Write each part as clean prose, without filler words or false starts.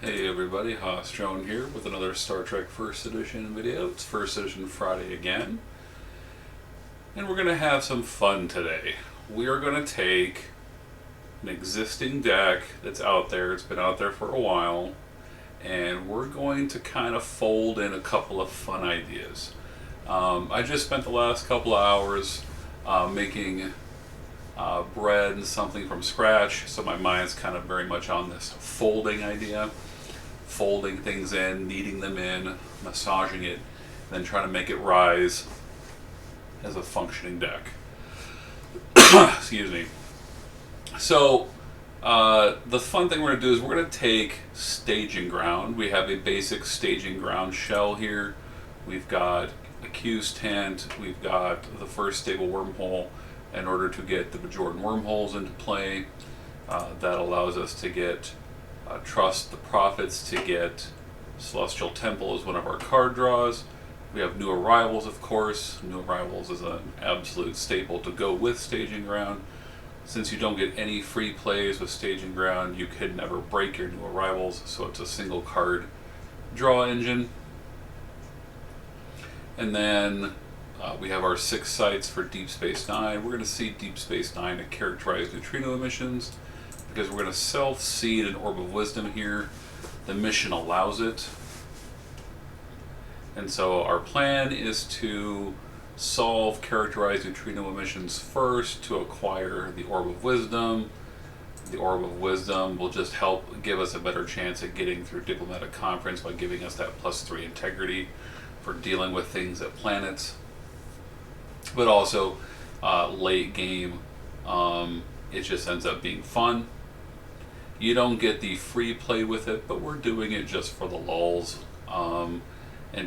Hey everybody, Horg'ahn here with another Star Trek First Edition video. It's First Edition Friday again. And we're going to have some fun today. We are going to take an existing deck that's out there, it's been out there for a while, and we're going to kind of fold in a couple of fun ideas. I just spent the last couple of hours making bread and something from scratch, so my mind's kind of very much on this folding idea. Folding things in, kneading them in, massaging it, and then trying to make it rise as a functioning deck. Excuse me. So, the fun thing we're going to do is we're going to take staging ground. We have a basic staging ground shell here. We've got a Q's tent. We've got the first stable wormhole in order to get the Bajoran wormholes into play. That allows us to get Trust the Prophets, to get Celestial Temple as one of our card draws. We have New Arrivals, of course. New Arrivals is an absolute staple to go with Staging Ground. Since you don't get any free plays with Staging Ground, you could never break your New Arrivals, so it's a single card draw engine. And then we have our 6 sites for Deep Space Nine. We're going to see Deep Space Nine to characterize neutrino emissions, because we're going to self-seed an Orb of Wisdom here. The mission allows it. And so our plan is to solve characterized neutrino emissions first to acquire the Orb of Wisdom. The Orb of Wisdom will just help give us a better chance at getting through Diplomatic Conference by giving us that +3 integrity for dealing with things at planets. But also, late game, it just ends up being fun. You don't get the free play with it, but we're doing it just for the lulz, and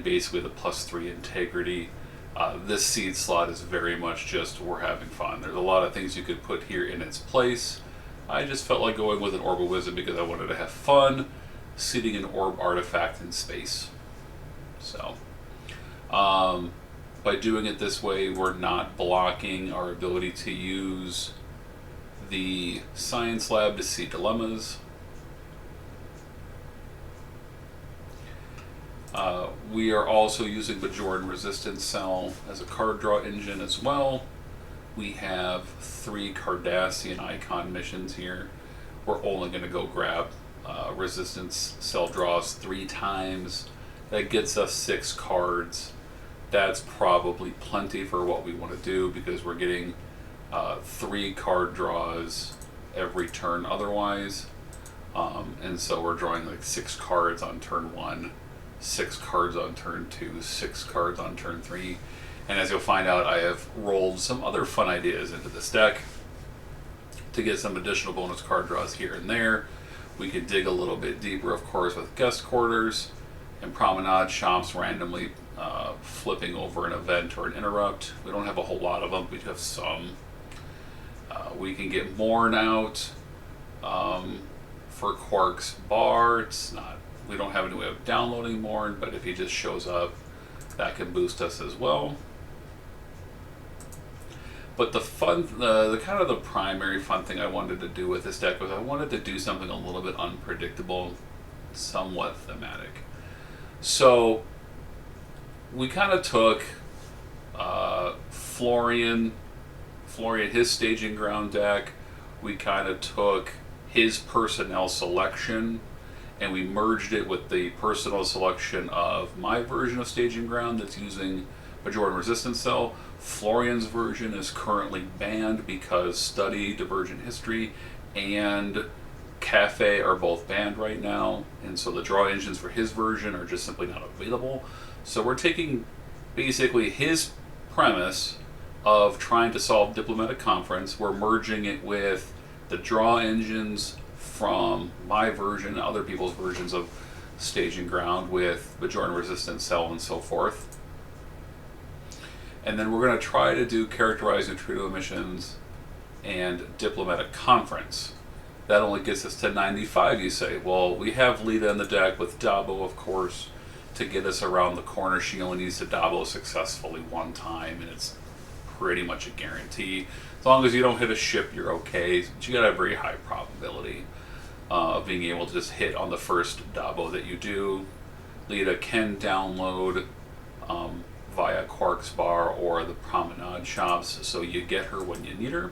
basically the +3 integrity. This seed slot is very much just we're having fun. There's a lot of things you could put here in its place. I just felt like going with an Orb of Wisdom because I wanted to have fun seeding an orb artifact in space. So, by doing it this way, we're not blocking our ability to use the Science Lab to see dilemmas. We are also using Bajoran Resistance Cell as a card draw engine as well. We have 3 Cardassian icon missions here. We're only going to go grab Resistance Cell draws 3 times. That gets us 6 cards. That's probably plenty for what we want to do, because we're getting 3 card draws every turn otherwise. And so we're drawing like 6 cards on turn 1, 6 cards on turn 2, 6 cards on turn 3. And as you'll find out, I have rolled some other fun ideas into this deck to get some additional bonus card draws here and there. We could dig a little bit deeper, of course, with Guest Quarters and Promenade Shops randomly flipping over an event or an interrupt. We don't have a whole lot of them, we do have some. We can get Morn out for Quark's Bar. It's not, we don't have any way of downloading Morn, but if he just shows up, that can boost us as well. But the fun, the kind of the primary fun thing I wanted to do with this deck was I wanted to do something a little bit unpredictable, somewhat thematic. So we kind of took Florian, his Staging Ground deck. We kind of took his personnel selection and we merged it with the personal selection of my version of Staging Ground that's using Bajoran Resistance Cell. Florian's version is currently banned because Study, Divergent History, and Cafe are both banned right now, and so the draw engines for his version are just simply not available. So we're taking basically his premise of trying to solve Diplomatic Conference, we're merging it with the draw engines from my version, other people's versions of Staging Ground with Bajoran Resistance Cell and so forth. And then we're going to try to do Characterized Neutrino Emissions and Diplomatic Conference. That only gets us to 95, you say. Well, we have Lita in the deck with Dabo, of course, to get us around the corner. She only needs to Dabo successfully 1 time, and it's pretty much a guarantee. As long as you don't hit a ship, you're okay. But you got a very high probability. of being able to just hit on the first Dabo that you do. Lita can download via Quark's Bar or the Promenade shops, so you get her when you need her.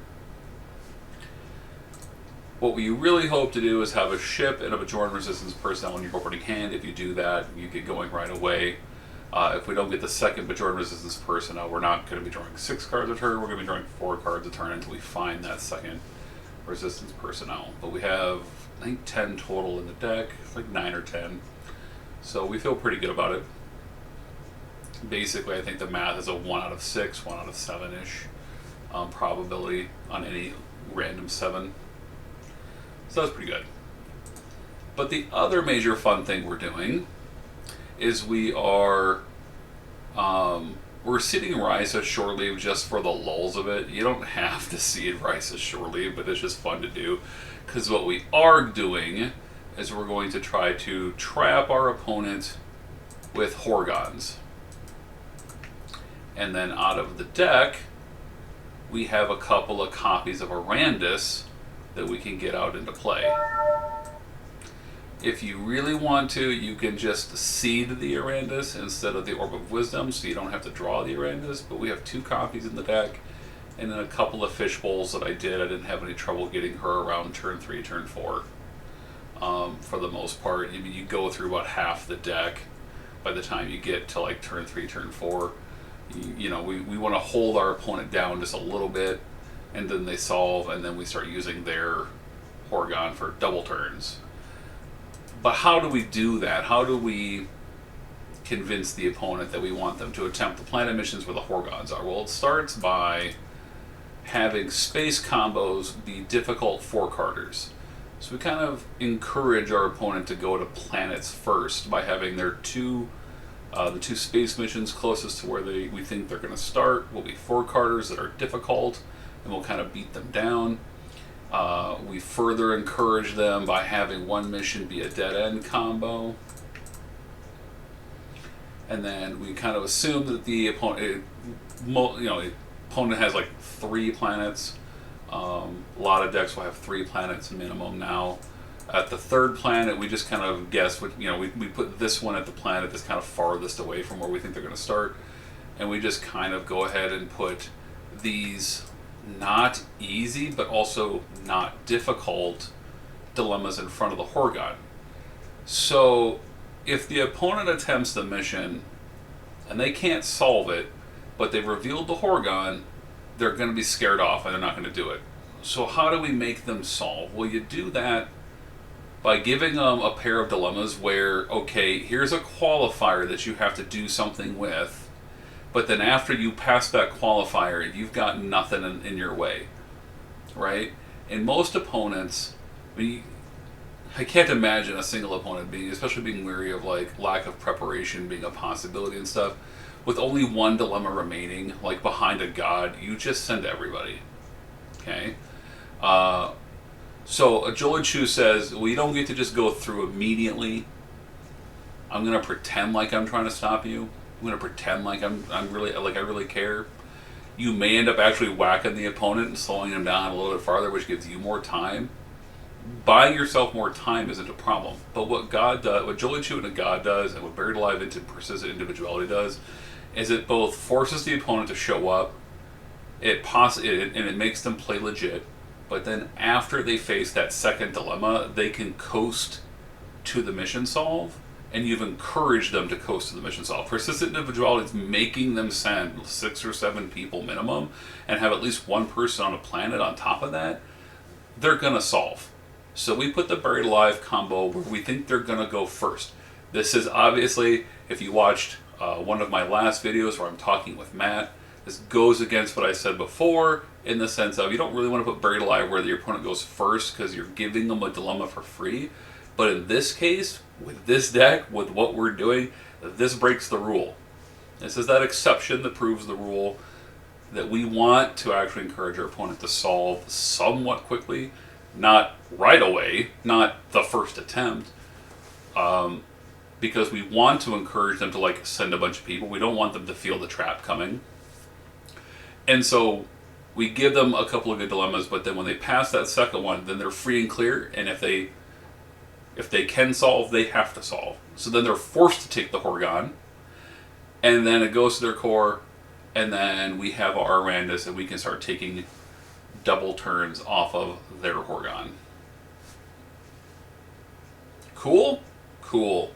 What we really hope to do is have a ship and a Bajoran Resistance personnel in your opening hand. If you do that, you get going right away. If we don't get the second Bajoran Resistance personnel, we're not going to be drawing 6 cards a turn. We're going to be drawing 4 cards a turn until we find that second Resistance personnel. But we have, I think, 10 total in the deck. It's like 9 or 10. So we feel pretty good about it. Basically, I think the math is a 1 out of 6, 1 out of 7-ish probability on any random 7. So that's pretty good. But the other major fun thing we're doing is we're seeding Risa Shore Leave just for the lulz of it. You don't have to seed Risa Shore Leave, but it's just fun to do. Because what we are doing is we're going to try to trap our opponent with Horg'ahns. And then out of the deck, we have a couple of copies of Arandis that we can get out into play. If you really want to, you can just seed the Arandis instead of the Orb of Wisdom, so you don't have to draw the Arandis, but we have 2 copies in the deck, and then a couple of fish bowls that I didn't have any trouble getting her around turn 3, turn 4. For the most part, I mean, you go through about half the deck by the time you get to like turn 3, turn 4. You know, we want to hold our opponent down just a little bit, and then they solve, and then we start using their Horg'ahn for double turns. But how do we do that? How do we convince the opponent that we want them to attempt the planet missions where the Horg'ahns are? Well, it starts by having space combos be difficult 4-carders. So we kind of encourage our opponent to go to planets first by having their the 2 space missions closest to where we think they're going to start will be 4-carders that are difficult, and we'll kind of beat them down. We further encourage them by having one mission be a dead-end combo. And then we kind of assume that the opponent, the opponent has like 3 planets. A lot of decks will have 3 planets minimum now. At the 3rd planet, we just kind of guess what, we put this one at the planet that's kind of farthest away from where we think they're going to start. And we just kind of go ahead and put these not easy, but also not difficult dilemmas in front of the Horg'ahn. So if the opponent attempts the mission and they can't solve it, but they've revealed the Horg'ahn, they're going to be scared off and they're not going to do it. So how do we make them solve? Well, you do that by giving them a pair of dilemmas where, okay, here's a qualifier that you have to do something with, but then after you pass that qualifier, you've got nothing in your way, right? And most opponents, I can't imagine a single opponent especially being weary of like lack of preparation being a possibility and stuff. With only 1 dilemma remaining, like behind a god, you just send everybody, okay? So Ajolachu says, well, you don't get to just go through immediately. I'm going to pretend like I'm trying to stop you. I'm going to pretend like I really care. You may end up actually whacking the opponent and slowing him down a little bit farther, which gives you more time. Buying yourself more time isn't a problem. But what Jolichu and a god does, and what Buried Alive into Persistent Individuality does, is it both forces the opponent to show up, and it makes them play legit, but then after they face that second dilemma, they can coast to the mission solve, and you've encouraged them to coast to the mission solve. Persistent Individuality is making them send 6 or 7 people minimum, and have at least 1 person on a planet on top of that. They're going to solve. So we put the Buried Alive combo where we think they're going to go first. This is obviously, if you watched one of my last videos where I'm talking with Matt, this goes against what I said before in the sense of you don't really want to put Buried Alive where your opponent goes first because you're giving them a dilemma for free. But in this case, with this deck, with what we're doing, this breaks the rule. This is that exception that proves the rule that we want to actually encourage our opponent to solve somewhat quickly, not right away, not the first attempt, because we want to encourage them to like send a bunch of people. We don't want them to feel the trap coming. And so we give them a couple of good dilemmas, but then when they pass that second one, then they're free and clear, and if they If they can solve, they have to solve. So then they're forced to take the Horg'ahn, and then it goes to their core, and then we have our Arandis, and we can start taking double turns off of their Horg'ahn. Cool? Cool.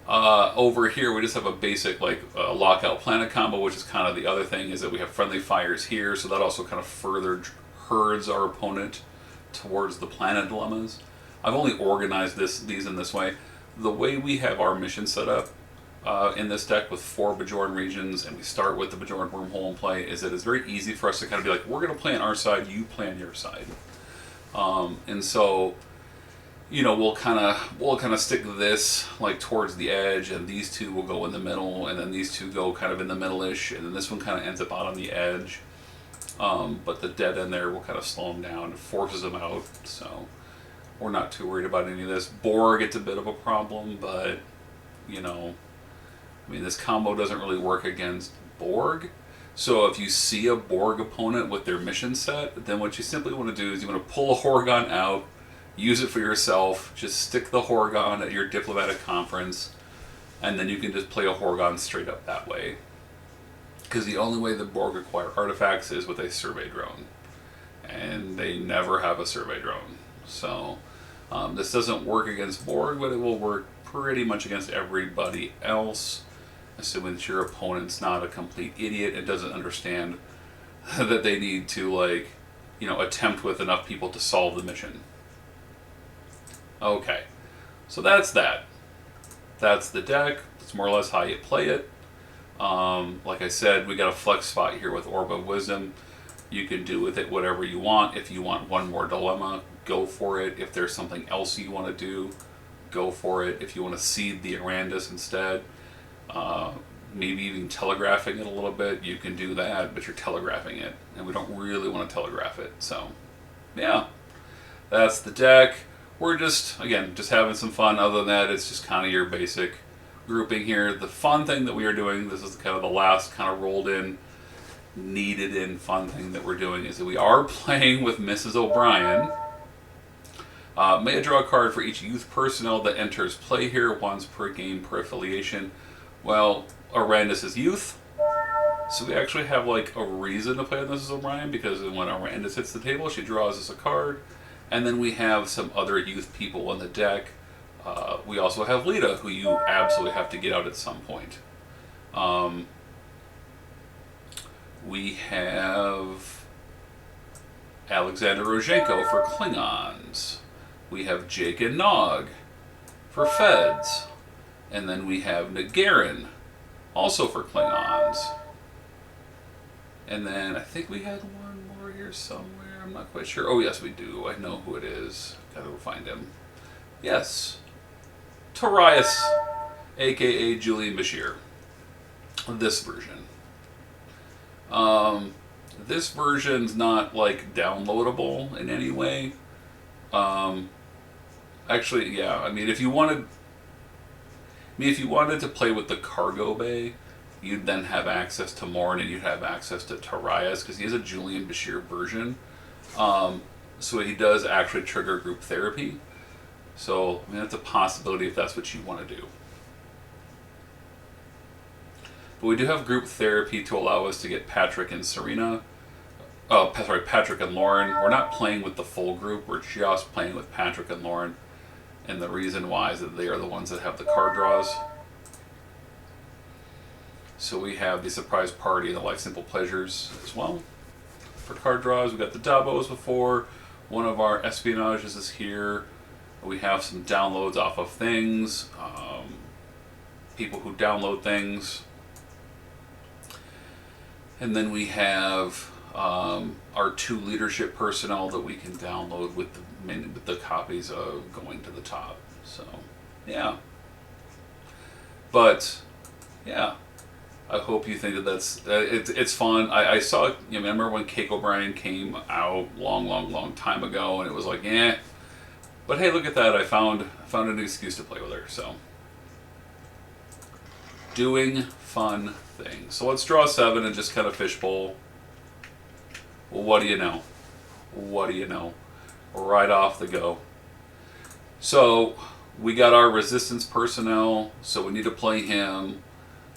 Over here, we just have a basic lockout planet combo, which is kind of the other thing, is that we have friendly fires here, so that also kind of further herds our opponent towards the planet dilemmas. I've only organized these in this way. The way we have our mission set up in this deck with 4 Bajoran regions, and we start with the Bajoran wormhole in play, is that it's very easy for us to kind of be like, we're going to play on our side, you play on your side. And so, you know, we'll kind of stick this like towards the edge, and these two will go in the middle, and then these two go kind of in the middle-ish, and then this one kind of ends up out on the edge. But the dead end there will kind of slow them down and forces them out, so we're not too worried about any of this. Borg, it's a bit of a problem, but, you know, I mean, this combo doesn't really work against Borg. So if you see a Borg opponent with their mission set, then what you simply want to do is you want to pull a Horg'ahn out, use it for yourself, just stick the Horg'ahn at your diplomatic conference, and then you can just play a Horg'ahn straight up that way. Because the only way the Borg acquire artifacts is with a survey drone. And they never have a survey drone. So this doesn't work against Borg, but it will work pretty much against everybody else, assuming that your opponent's not a complete idiot and doesn't understand that they need to, like, you know, attempt with enough people to solve the mission. Okay, so that's that. That's the deck. That's more or less how you play it. Like I said, we got a flex spot here with Orb of Wisdom. You can do with it whatever you want. If you want one more dilemma, go for it. If there's something else you want to do, go for it. If you want to seed the Arandis instead, maybe even telegraphing it a little bit, you can do that, but you're telegraphing it, and we don't really want to telegraph it. So, yeah, that's the deck. We're just, again, just having some fun. Other than that, it's just kind of your basic grouping here. The fun thing that we are doing, this is kind of the last kind of rolled in, needed in fun thing that we're doing, is that we are playing with Mrs. O'Brien. May I draw a card for each youth personnel that enters play here once per game per affiliation. Well, Arandis is youth, so we actually have like a reason to play with Mrs. O'Brien, because when Arandis hits the table, she draws us a card. And then we have some other youth people on the deck. We also have Lita, who you absolutely have to get out at some point. We have Alexander Rozhenko for Klingons. We have Jake and Nog for Feds. And then we have Nagarin, also for Klingons. And then I think we had one more here somewhere. I'm not quite sure. Oh, yes, we do. I know who it is. Gotta go find him. Yes. Torias, a.k.a. Julian Bashir. This version. This version's not, like, downloadable in any way. Actually, yeah, I mean, if you wanted to play with the cargo bay, you'd then have access to Morn, and you'd have access to Torias, because he is a Julian Bashir version. So he does actually trigger group therapy. So, I mean, that's a possibility if that's what you want to do. But we do have group therapy to allow us to get Patrick and Serena. Oh, sorry, Patrick and Lauren. We're not playing with the full group. We're just playing with Patrick and Lauren. And the reason why is that they are the ones that have the card draws. So we have the Surprise Party and the Life Simple Pleasures as well. For card draws, we got the Dabos before. One of our espionages is here. We have some downloads off of things. People who download things. And then we have our 2 leadership personnel that we can download with the copies of going to the top. So, yeah. But, yeah. I hope you think that that's it's fun. I saw, you remember when Cake O'Brien came out long time ago, and it was like, eh. But hey, look at that! I found an excuse to play with her. So, doing fun things. So let's draw 7 and just kind of fishbowl. Well, what do you know? What do you know? Right off the go. So we got our resistance personnel, so we need to play him.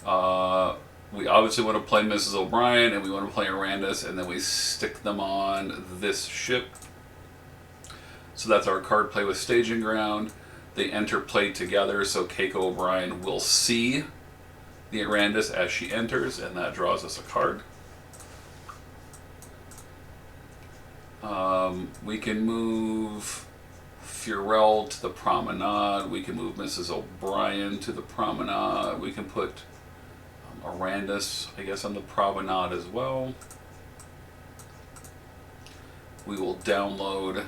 We obviously want to play Mrs. O'Brien, and we want to play Arandis, and then we stick them on this ship. So that's our card play with Staging Ground. They enter play together, so Keiko O'Brien will see the Arandis as she enters, and that draws us a card. We can move Furel to the Promenade. We can move Mrs. O'Brien to the Promenade. We can put Arandis, I guess, on the Promenade as well. We will download,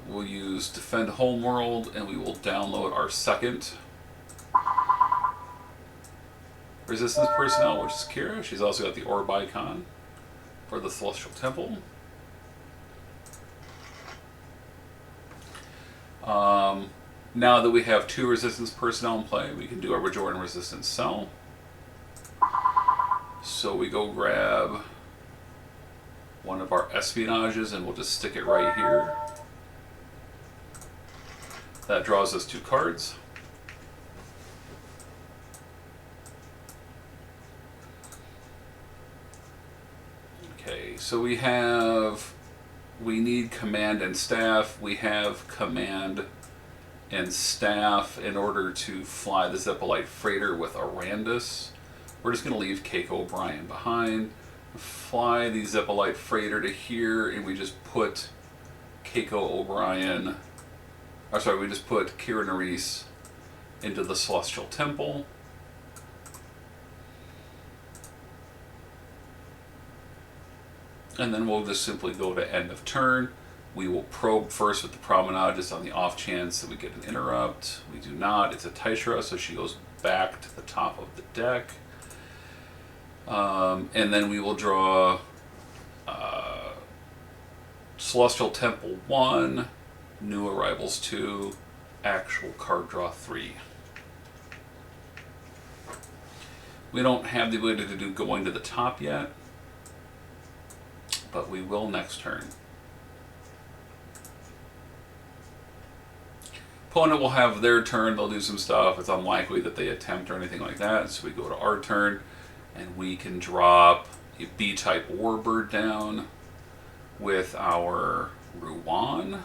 we'll use Defend Homeworld, and we will download our second Resistance personnel, which is Kira. She's also got the Orb icon for the Celestial Temple. Now that we have 2 Resistance personnel in play, we can do our Bajoran Resistance Cell. So we go grab one of our espionages, and we'll just stick it right here. That draws us 2 cards. Okay, so we need command and staff. We have command and staff in order to fly the Zeppelite freighter with Arandis. We're just going to leave Keiko O'Brien behind, fly the Zeppelite freighter to here, and we just put Keiko O'Brien, we just put Kira Nerys into the Celestial Temple. And then we'll just simply go to end of turn. We will probe first with the Promenade, just on the off chance that we get an interrupt. We do not. It's a Tysra, so she goes back to the top of the deck. And then we will draw Celestial Temple 1, New Arrivals 2, Actual Card Draw 3. We don't have the ability to do going to the top yet, but we will next turn. Opponent will have their turn, they'll do some stuff. It's unlikely that they attempt or anything like that, so we go to our turn, and we can drop a B-type Warbird down with our Ruan.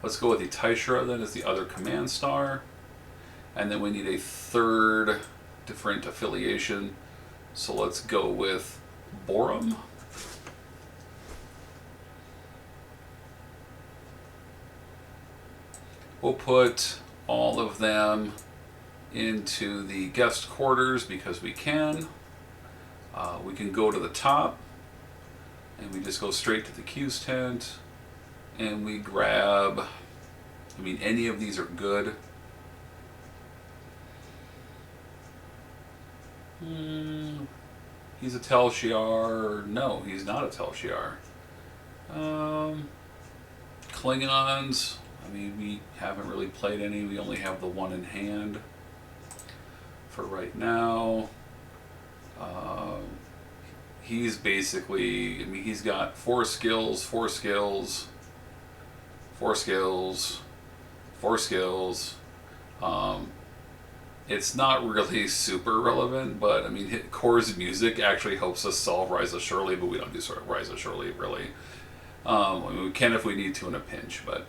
Let's go with the Tysra then as the other command star. And then we need a third different affiliation. So let's go with Borum. We'll put all of them into the guest quarters because we can. We can go to the top, and we just go straight to the Q's tent, and we grab, I mean, any of these are good. He's a Tel Shiar. No, he's not a Tel Shiar. Klingons. I mean, we haven't really played any. We only have the one in hand for right now. He's basically, I mean, he's got 4 skills, 4 skills, 4 skills, 4 skills. It's not really super relevant, but I mean, Core's music actually helps us solve Rise of Shirley, but we don't do sort of Rise of Shirley really. I mean, we can if we need to in a pinch, but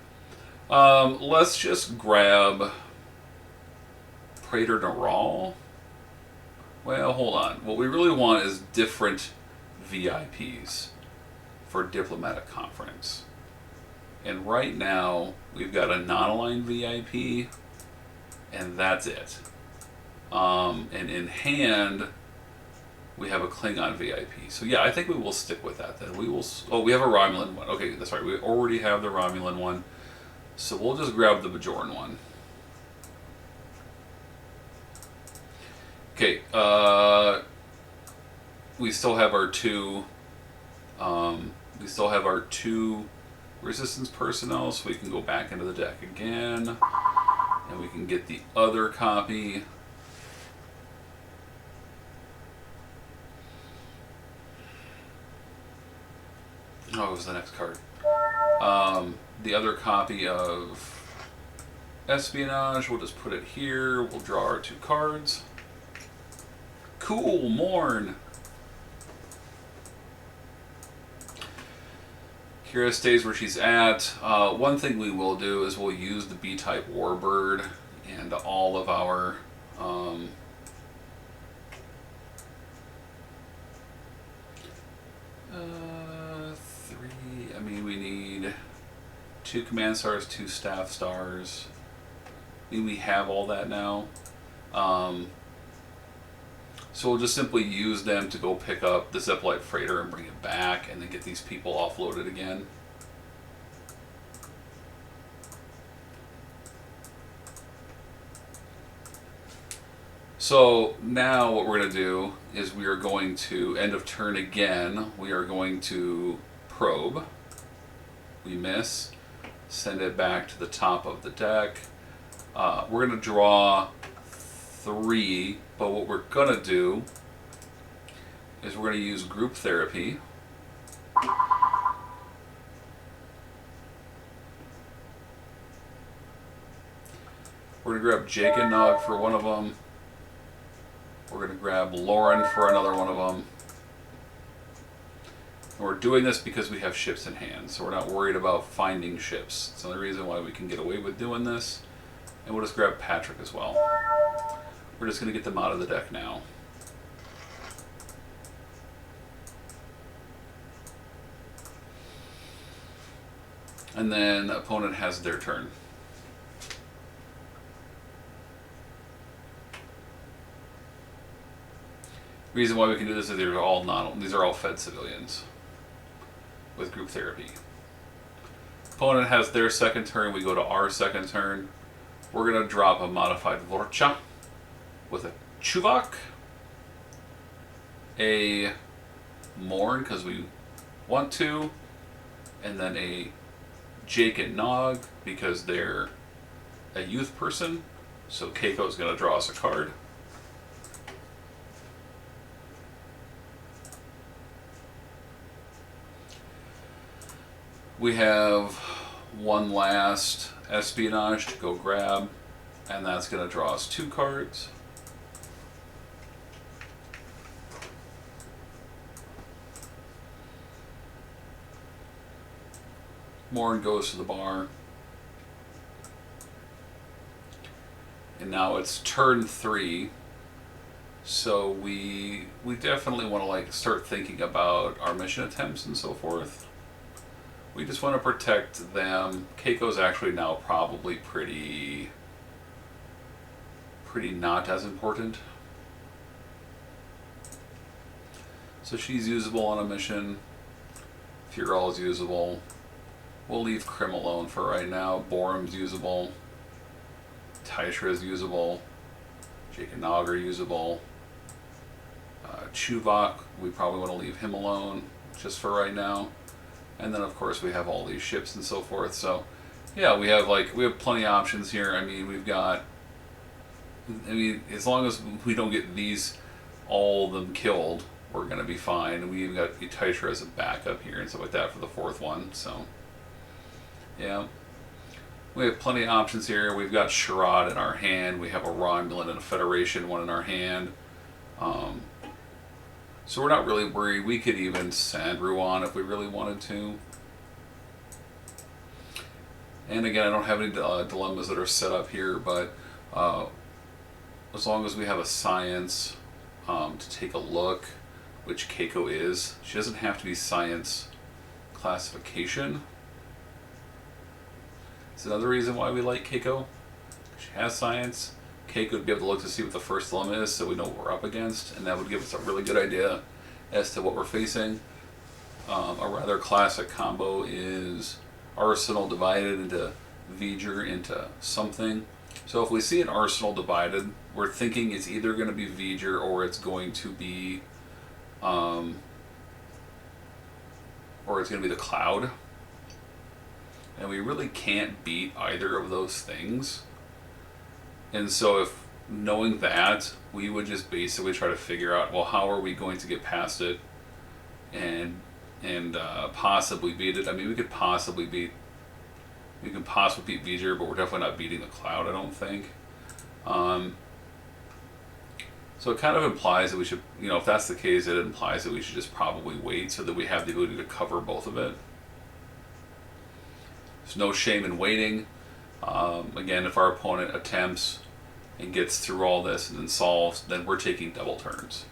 let's just grab Praetor Naral. Well, hold on. What we really want is different VIPs for Diplomatic Conference. And right now, we've got a non-aligned VIP, and that's it. And in hand, we have a Klingon VIP. So yeah, I think we will stick with that then. We will. Oh, we have a Romulan one. Okay, that's right. We already have the Romulan one. So we'll just grab the Bajoran one. Okay, we still have our 2. We still have our 2 resistance personnel, so we can go back into the deck again, and we can get the other copy. Oh, it was the next card. The other copy of Espionage, we'll just put it here. We'll draw our 2 cards. Cool, Morn. Kira stays where she's at. One thing we will do is we'll use the B-type Warbird and all of our 3. I mean, we need 2 command stars, 2 staff stars. I mean, we have all that now. So we'll just simply use them to go pick up the Zipline freighter and bring it back, and then get these people offloaded again. So now what we're going to do is we are going to, end of turn again, we are going to probe. We miss. Send it back to the top of the deck. We're going to draw 3, but what we're going to do is we're going to use group therapy. We're going to grab Jake and Nog for one of them. We're going to grab Lauren for another one of them. And we're doing this because we have ships in hand, so we're not worried about finding ships. It's another reason why we can get away with doing this. And we'll just grab Patrick as well. We're just going to get them out of the deck now. And then opponent has their turn. Reason why we can do this is these are all fed civilians with group therapy. Opponent has their second turn. We go to our second turn. We're going to drop a modified Vorcha with a Chuvak, a Morn because we want to, and then a Jake and Nog because they're a youth person. So Keiko's going to draw us a card. We have one last Espionage to go grab, and that's going to draw us 2 cards. Morn goes to the bar. And now it's turn 3. So we definitely want to start thinking about our mission attempts and so forth. We just want to protect them. Keiko's actually now probably pretty not as important. So she's usable on a mission. Fural's usable. We'll leave Krim alone for right now. Borum's usable. Taishra's usable. Jake and Nog are usable. Chuvak, we probably want to leave him alone just for right now. And then of course we have all these ships and so forth. So yeah, we have plenty of options here. I mean, as long as we don't get all of them killed, we're gonna be fine. And we even got Taishra as a backup here and stuff like that for the 4th one. So yeah, we have plenty of options here. We've got Sherrod in our hand. We have a Romulan and a Federation one in our hand. So we're not really worried. We could even send Ruan if we really wanted to. And again, I don't have any dilemmas that are set up here, but as long as we have a science to take a look, which Keiko is, she doesn't have to be science classification. It's another reason why we like Keiko. She has science. Keiko would be able to look to see what the first dilemma is so we know what we're up against, and that would give us a really good idea as to what we're facing. A rather classic combo is Arsenal divided into V'ger into something. So if we see an Arsenal divided, we're thinking it's either going to be V'ger or it's going to be the Cloud. And we really can't beat either of those things. And so if knowing that, we would just basically try to figure out, well, how are we going to get past it and and possibly beat it. I mean, we can possibly beat V'ger, but we're definitely not beating the Cloud, I don't think. So it kind of implies that we should, if that's the case, it implies that we should just probably wait so that we have the ability to cover both of it. There's no shame in waiting. Again, if our opponent attempts and gets through all this and then solves, then we're taking double turns.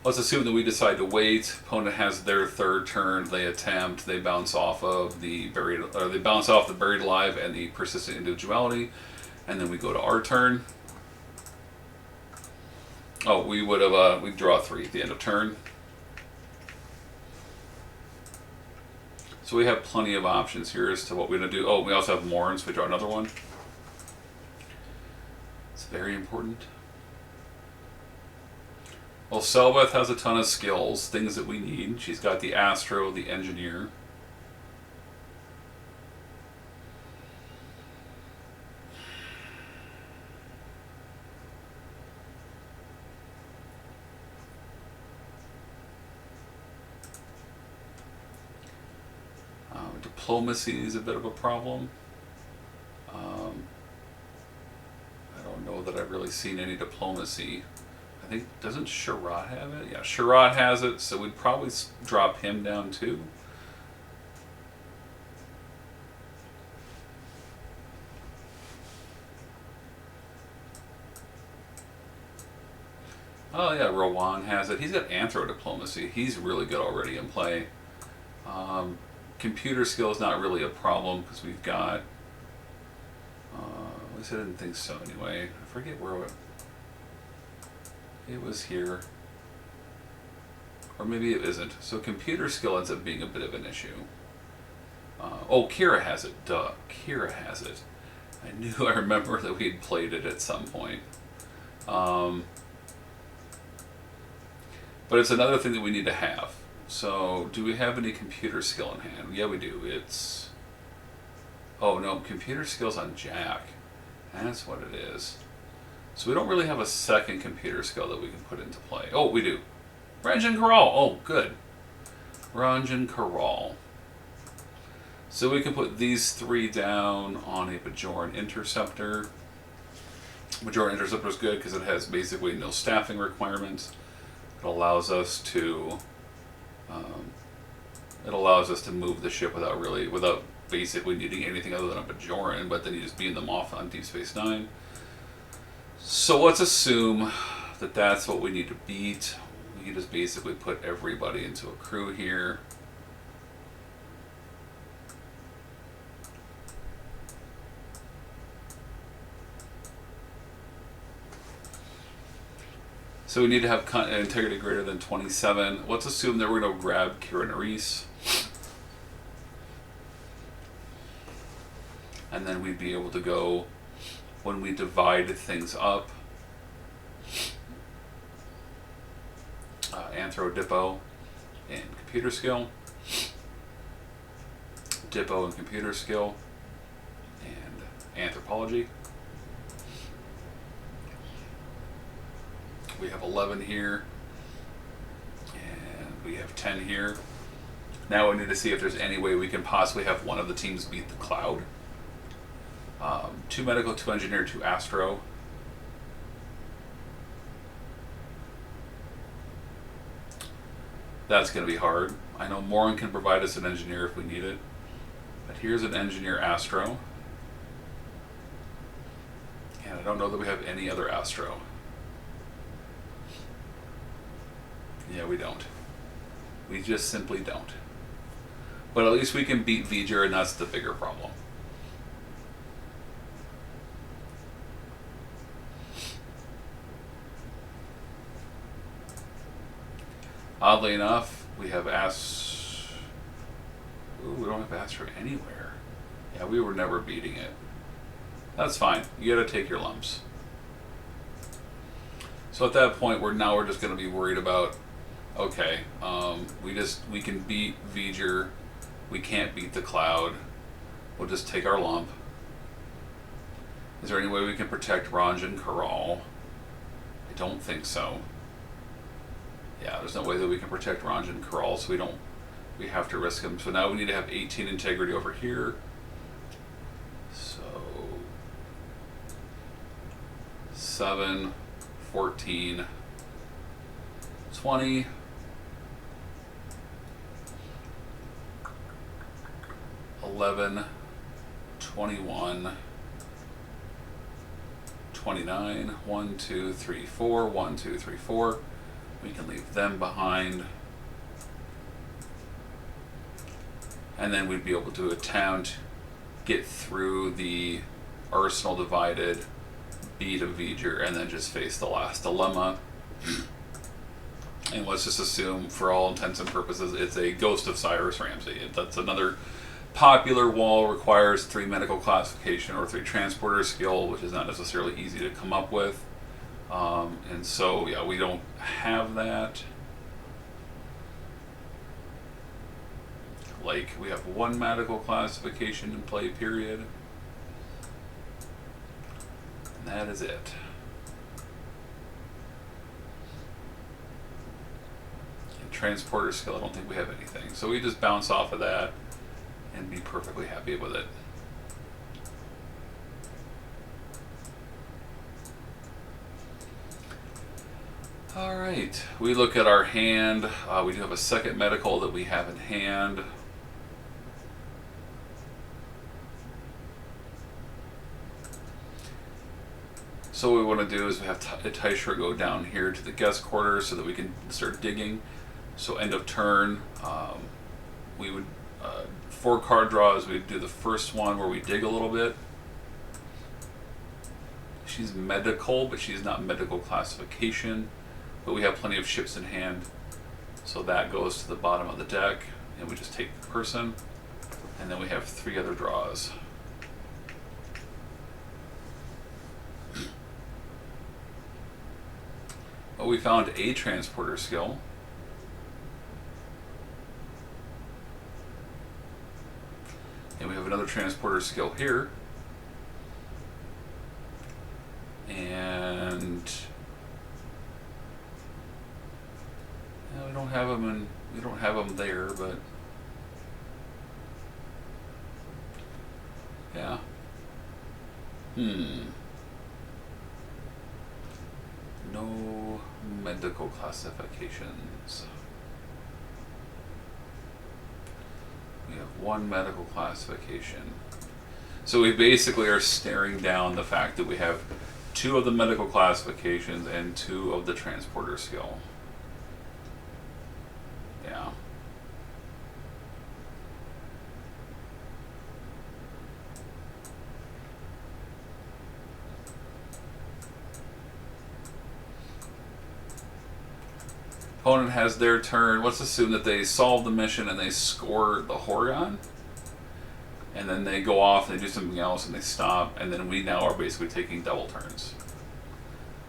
Let's assume that we decide to wait. Opponent has their third turn. They attempt. They bounce off of the buried alive and the persistent individuality, and then we go to our turn. Oh, we would have we draw 3 at the end of turn. So we have plenty of options here as to what we're gonna do. Oh, we also have Morin, so we draw another one. It's very important. Well, Selbeth has a ton of skills, things that we need. She's got the Astro, the Engineer. Diplomacy is a bit of a problem. I don't know that I've really seen any diplomacy. I think, doesn't Sherrod have it? Yeah, Sherrod has it, so we'd probably drop him down too. Oh yeah, Rowan has it. He's got Anthro Diplomacy. He's really good already in play. Computer skill is not really a problem because we've got... at least I didn't think so anyway. I forget where it was here. Or maybe it isn't. So computer skill ends up being a bit of an issue. Oh, Kira has it. Duh. Kira has it. I knew I remember that we had played it at some point. But it's another thing that we need to have. So, do we have any computer skill in hand? Yeah, we do. It's... Oh, no. Computer skill's on Jack. That's what it is. So we don't really have a second computer skill that we can put into play. Oh, we do. Ranjan Karal. Oh, good. Ranjan Karal. So we can put these 3 down on a Bajoran Interceptor. Bajoran Interceptor is good because it has basically no staffing requirements. It allows us to move the ship without basically needing anything other than a Bajoran, but then you just beam them off on Deep Space Nine. So let's assume that that's what we need to beat. We can just basically put everybody into a crew here. So we need to have integrity greater than 27. Let's assume that we're going to grab Kira Nerys. And then we'd be able to go, when we divide things up, Anthro, Dippo, and computer skill. Dippo and computer skill. And anthropology. We have 11 here, and we have 10 here. Now we need to see if there's any way we can possibly have one of the teams beat the Cloud. 2 medical, 2 engineer, 2 astro. That's going to be hard. I know Morin can provide us an engineer if we need it, but here's an engineer astro. And I don't know that we have any other astro. Yeah, we don't. We just simply don't. But at least we can beat V'ger, and that's the bigger problem. Oddly enough, we have Ooh, we don't have Astro anywhere. Yeah, we were never beating it. That's fine. You gotta take your lumps. So at that point, we're just gonna be worried about, okay, we can beat V'ger, we can't beat the Cloud. We'll just take our lump. Is there any way we can protect Ranjan Karal? don't think so. Yeah, there's no way that we can protect Ranjan Corral, so we have to risk him. So now we need to have 18 integrity over here. So 7, 14, 20. 11, 21, 29, 1, 2, 3, 4, 1, 2, 3, 4. We can leave them behind. And then we'd be able to attempt get through the arsenal divided, beat a V'ger, and then just face the last dilemma. And let's just assume, for all intents and purposes, it's a Ghost of Cyrus Ramsey. That's another popular wall, requires 3 medical classification or 3 transporter skill, which is not necessarily easy to come up with. And so, yeah, we don't have that. Like, we have 1 medical classification in play, period. And that is it. And transporter skill, I don't think we have anything. So we just bounce off of that and be perfectly happy with it. All right, we look at our hand. We do have a second medical that we have in hand. So what we want to do is we have Tysher go down here to the guest quarters so that we can start digging. So end of turn, we would 4 card draws. We'd do the first one where we dig a little bit. She's medical, but she's not medical classification. But we have plenty of ships in hand, so that goes to the bottom of the deck, and we just take the person, and then we have 3 other draws. Well, we found a transporter skill. And we have another transporter skill here. And we don't have them in, we don't have them there, but yeah. No medical classifications. We have 1 medical classification. So we basically are staring down the fact that we have 2 of the medical classifications and 2 of the transporter skill. Yeah. Opponent has their turn. Let's assume that they solve the mission and they score the Horg'ahn. And then they go off and they do something else and they stop. And then we now are basically taking double turns.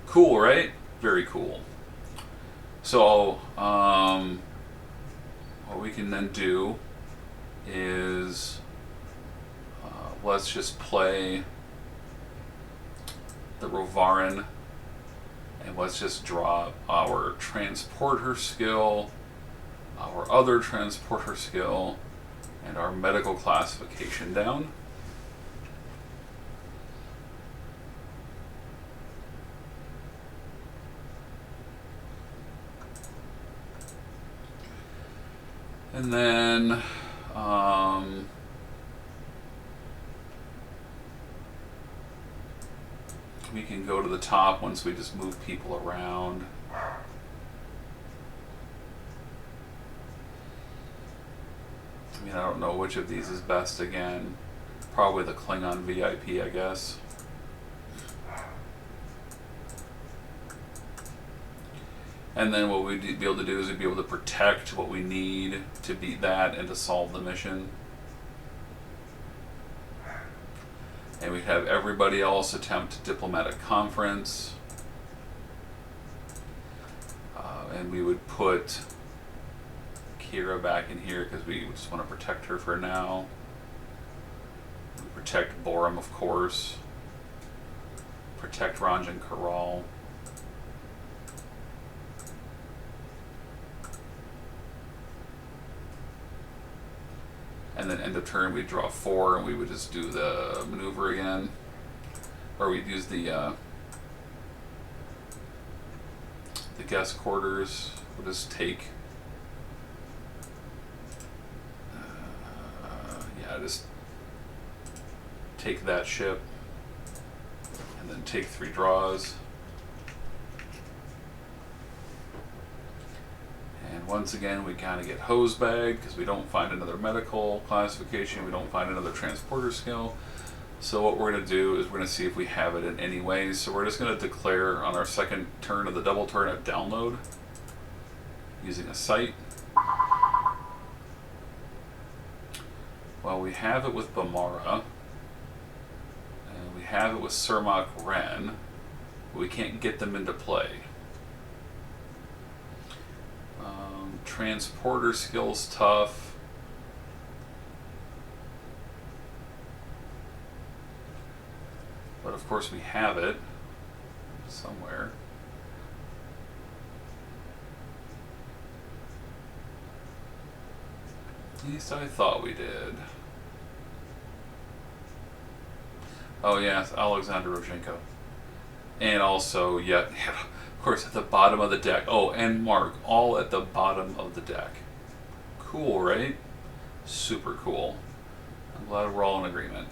Cool, right? Very cool. So, what we can then do is let's just play the Rovarin. And let's just draw our transporter skill, our other transporter skill, and our medical classification down. And then we can go to the top once we just move people around. I mean, I don't know which of these is best again. Probably the Klingon VIP, I guess. And then what we'd be able to do is we'd be able to protect what we need to beat that and to solve the mission. And we'd have everybody else attempt diplomatic conference. And we would put Kira back in here because we just want to protect her for now. We protect Borum, of course. Protect Ranjan Corral. and then end of turn we'd draw 4, and we would just do the maneuver again, or we'd use the guest quarters. We'll just take, just take that ship, and then take 3 draws. And once again, we kind of get hose bagged because we don't find another medical classification, we don't find another transporter skill. So what we're going to do is we're going to see if we have it in any way. So we're just going to declare on our second turn of the double turn a download using a site. Well, we have it with Bamara, and we have it with Surmak Ren, but we can't get them into play. Transporter skill's tough. But of course we have it somewhere. At least I thought we did. Oh yes, Alexander Roshenko. And also, yeah, of course, at the bottom of the deck. Oh, and Mark, all at the bottom of the deck. Cool, right? Super cool. I'm glad we're all in agreement.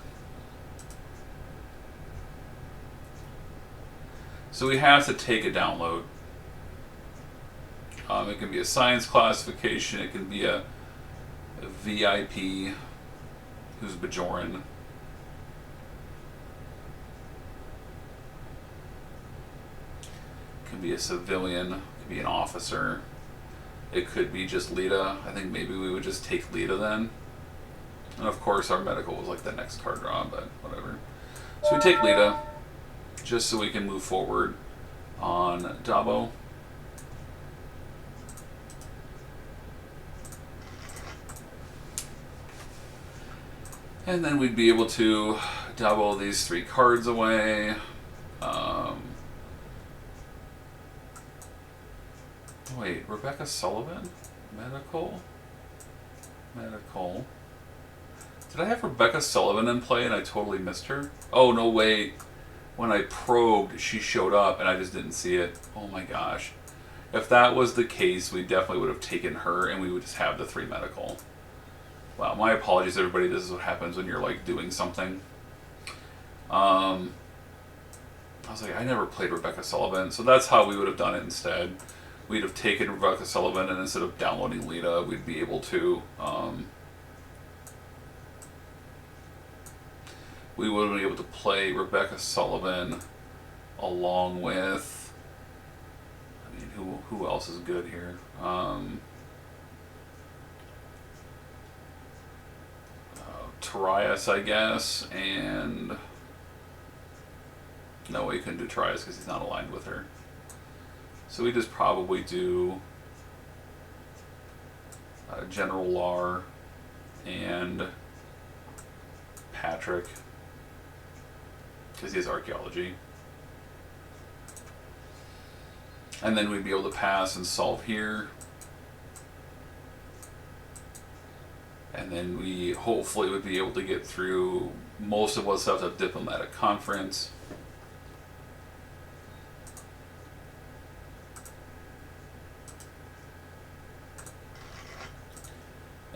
So we have to take a download. It can be a science classification. It can be a VIP who's Bajoran. It can be a civilian. It could be an officer. It could be just Lita. I think maybe we would just take Lita then. And of course our medical was like the next card draw, but whatever. So we take Lita just so we can move forward on Dabo. And then we'd be able to double these 3 cards away. Wait, Rebecca Sullivan? Medical? Medical. Did I have Rebecca Sullivan in play and I totally missed her? Oh, no, wait. When I probed, she showed up and I just didn't see it. Oh my gosh. If that was the case, we definitely would have taken her and we would just have the 3 medical. Wow, my apologies everybody, this is what happens when you're like doing something. I was like, I never played Rebecca Sullivan, so that's how we would have done it instead. We'd have taken Rebecca Sullivan and instead of downloading Lita, we'd be able to, we would have been able to play Rebecca Sullivan along with, I mean, who else is good here? Trias, I guess, and no, we couldn't do Trias because he's not aligned with her. So we just probably do General Lar and Patrick because he has archaeology. And then we'd be able to pass and solve here. And then we hopefully would be able to get through most of what's left of Diplomatic Conference.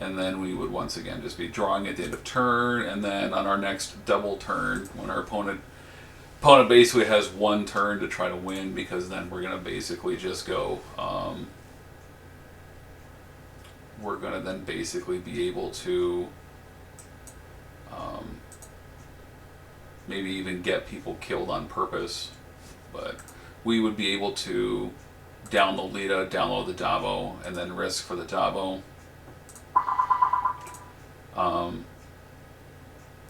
And then we would once again just be drawing at the end of turn, and then on our next double turn, when our opponent basically has 1 turn to try to win, because then we're going to basically just go, we're going to then basically be able to maybe even get people killed on purpose, but we would be able to download Lita, download the Dabo, and then risk for the Dabo.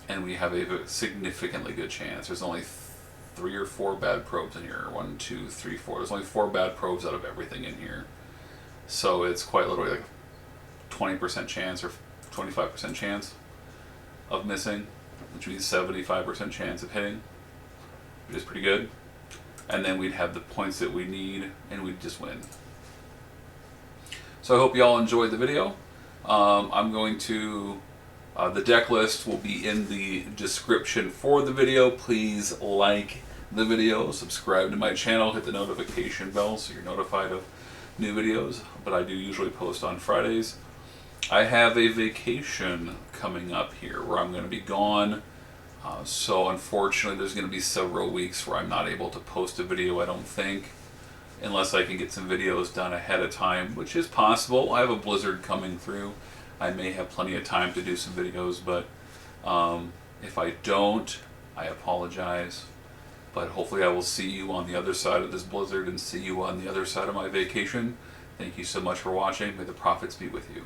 And we have a significantly good chance. There's only 3 or 4 bad probes in here. 1, 2, 3, 4. There's only 4 bad probes out of everything in here. So it's quite literally like 20% chance or 25% chance of missing, which means 75% chance of hitting, which is pretty good. And then we'd have the points that we need and we'd just win. So I hope you all enjoyed the video. I'm going to The deck list will be in the description for the video. Please like the video, subscribe to my channel, hit the notification bell so you're notified of new videos, but I do usually post on Fridays. I have a vacation coming up here where I'm going to be gone, so unfortunately there's going to be several weeks where I'm not able to post a video, I don't think, unless I can get some videos done ahead of time, which is possible. I have a blizzard coming through. I may have plenty of time to do some videos, but if I don't, I apologize. But hopefully I will see you on the other side of this blizzard and see you on the other side of my vacation. Thank you so much for watching. May the profits be with you.